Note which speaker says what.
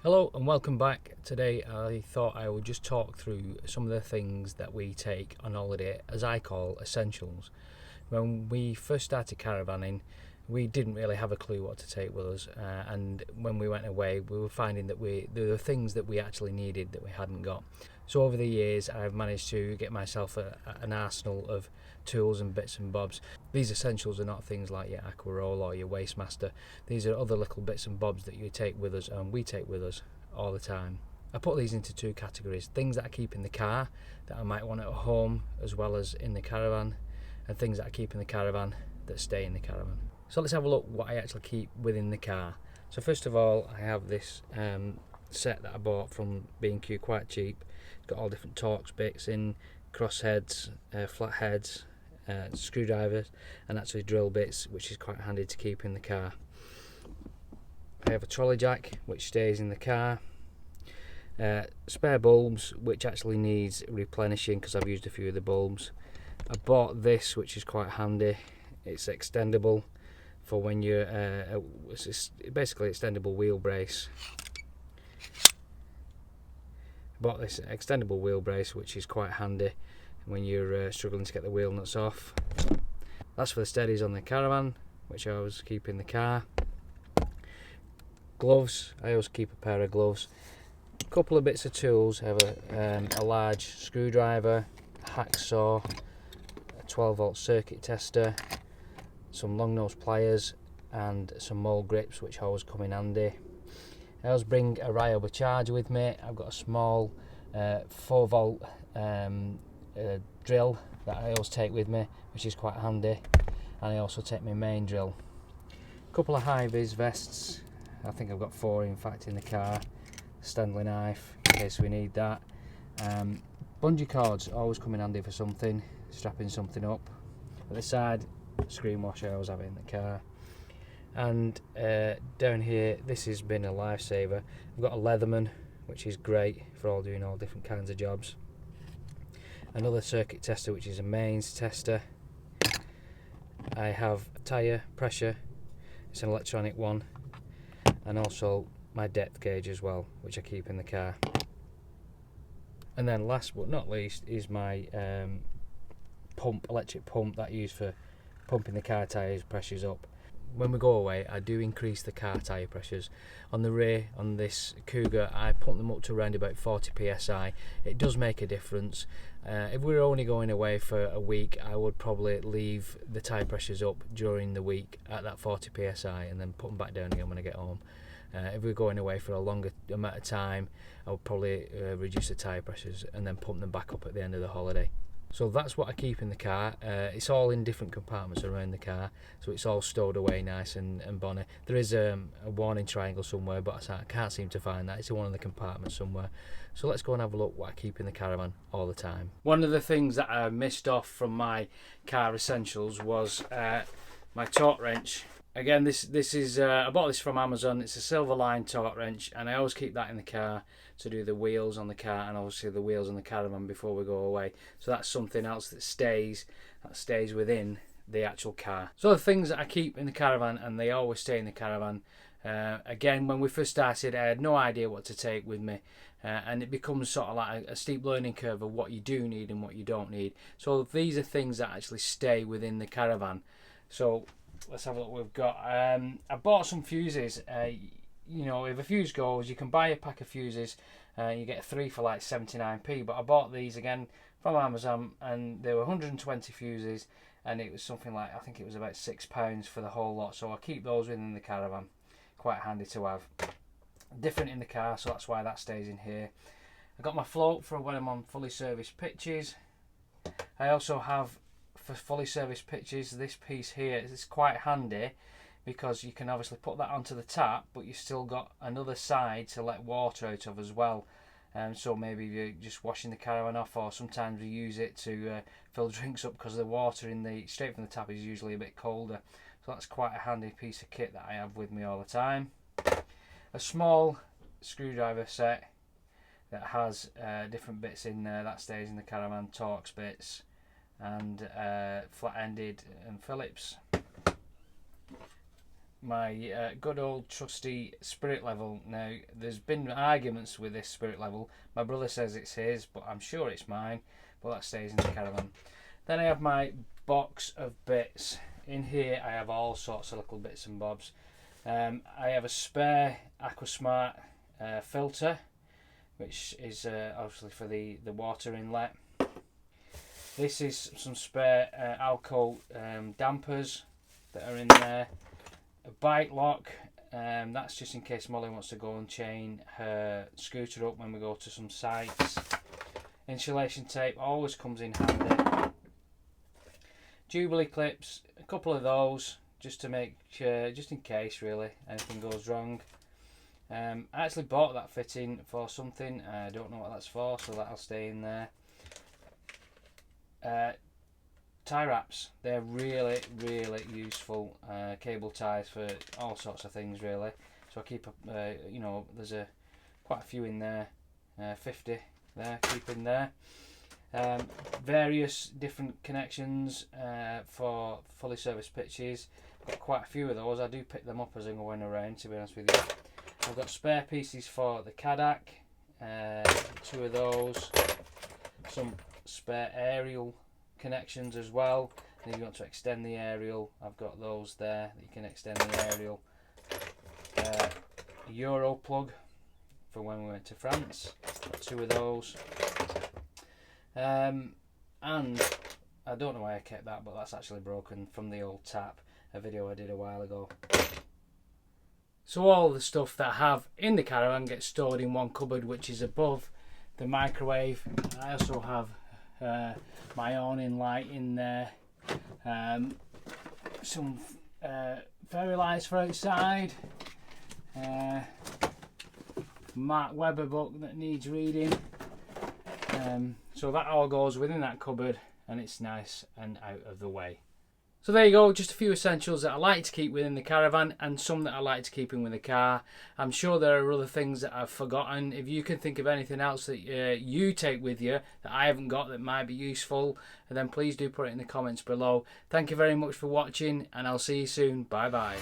Speaker 1: Hello and welcome back. Today I thought I would just talk through some of the things that we take on holiday, as I call essentials. When we first started caravanning, we didn't really have a clue what to take with us, and when we went away we were finding that there were things that we actually needed that we hadn't got. So over the years I've managed to get myself an arsenal of tools and bits and bobs. These essentials are not things like your aqua roll or your waste master. These are other little bits and bobs that you take with us and we take with us all the time. I put these into two categories: things that I keep in the car that I might want at home as well as in the caravan, and things that I keep in the caravan that stay in the caravan. So let's have a look what I actually keep within the car. So first of all, I have this set that I bought from B&Q, quite cheap. It's got all different Torx bits in, crossheads, flatheads, screwdrivers, and actually drill bits, which is quite handy to keep in the car. I have a trolley jack which stays in the car. Spare bulbs, which actually needs replenishing because I've used a few of the bulbs. I bought this, which is quite handy. It's extendable for when you're it's basically extendable wheel brace. I bought this extendable wheel brace, which is quite handy when you're struggling to get the wheel nuts off. That's for the steadies on the caravan, which I always keep in the car. Gloves, I always keep a pair of gloves. A couple of bits of tools. I have a large screwdriver, hacksaw, a 12-volt circuit tester, some long nose pliers, and some mole grips, which always come in handy. I always bring a Ryobi charger with me. I've got a small 4-volt drill that I always take with me, which is quite handy, and I also take my main drill. A couple of high-vis vests. I think I've got 4 in fact in the car. Stanley knife in case we need that. Bungee cords always come in handy for something, strapping something up. At the side, screen washer I always have it in the car. And down here, this has been a lifesaver. I've got a Leatherman, which is great for doing all different kinds of jobs. Another circuit tester, which is a mains tester. I have a tyre pressure, it's an electronic one, and also my depth gauge as well, which I keep in the car. And then last but not least is my electric pump that I use for pumping the car tyres pressures up. When we go away, I do increase the car tyre pressures. On the rear, on this Cougar, I put them up to around about 40 psi. It does make a difference. If we were only going away for a week, I would probably leave the tyre pressures up during the week at that 40 psi and then put them back down again when I get home. If we're going away for a longer amount of time, I would probably reduce the tyre pressures and then pump them back up at the end of the holiday. So that's what I keep in the car. It's all in different compartments around the car, so it's all stowed away nice and bonny. There is a warning triangle somewhere, but I can't seem to find that. It's in one of the compartments somewhere. So let's go and have a look what I keep in the caravan all the time. One of the things that I missed off from my car essentials was my torque wrench. Again, this is I bought this from Amazon. It's a silver line torque wrench, and I always keep that in the car to do the wheels on the car and obviously the wheels on the caravan before we go away. So that's something else that stays within the actual car. So the things that I keep in the caravan, and they always stay in the caravan. Again, when we first started, I had no idea what to take with me, and it becomes sort of like a steep learning curve of what you do need and what you don't need. So these are things that actually stay within the caravan. So let's have a look what we've got. I bought some fuses. You know, if a fuse goes, you can buy a pack of fuses. You get 3 for like 79p. But I bought these again from Amazon, and there were 120 fuses, and it was something like, I think it was about £6 for the whole lot. So I keep those within the caravan. Quite handy to have. Different in the car, so that's why that stays in here. I got my float for when I'm on fully serviced pitches. I also have, for fully serviced pitches, this piece here is quite handy because you can obviously put that onto the tap, but you've still got another side to let water out of as well. So maybe you're just washing the caravan off, or sometimes we use it to fill drinks up because the water straight from the tap is usually a bit colder. So that's quite a handy piece of kit that I have with me all the time. A small screwdriver set that has different bits in there that stays in the caravan, Torx bits and flat-ended and Phillips. my good old trusty spirit level. Now, there's been arguments with this spirit level. My brother says it's his, but I'm sure it's mine. But that stays in the caravan. Then I have my box of bits. In here I have all sorts of little bits and bobs. I have a spare Aquasmart filter, which is obviously for the water inlet. This is some spare Alco dampers that are in there. A bike lock, that's just in case Molly wants to go and chain her scooter up when we go to some sites. Insulation tape always comes in handy. Jubilee clips, a couple of those, just to make sure, just in case really anything goes wrong. I actually bought that fitting for something. I don't know what that's for, so that'll stay in there. Tie wraps, they're really useful. Cable ties for all sorts of things really. So I keep you know, there's quite a few in there. 50 there, keep in there. Various different connections for fully serviced pitches. Got quite a few of those. I do pick them up as I'm going around, to be honest with you. I've got spare pieces for the Cadac, 2 of those. Some spare aerial connections as well. And if you want to extend the aerial, I've got those there that you can extend the aerial. A Euro plug for when we went to France. Got 2 of those. And I don't know why I kept that, but that's actually broken from the old tap, a video I did a while ago. So all the stuff that I have in the caravan gets stored in one cupboard, which is above the microwave. I also have my awning light in there, some fairy lights for outside, Mark Webber book that needs reading. So that all goes within that cupboard, and it's nice and out of the way. So there you go, just a few essentials that I like to keep within the caravan and some that I like to keep in with the car. I'm sure there are other things that I've forgotten. If you can think of anything else that you take with you that I haven't got that might be useful, then please do put it in the comments below. Thank you very much for watching, and I'll see you soon. Bye bye.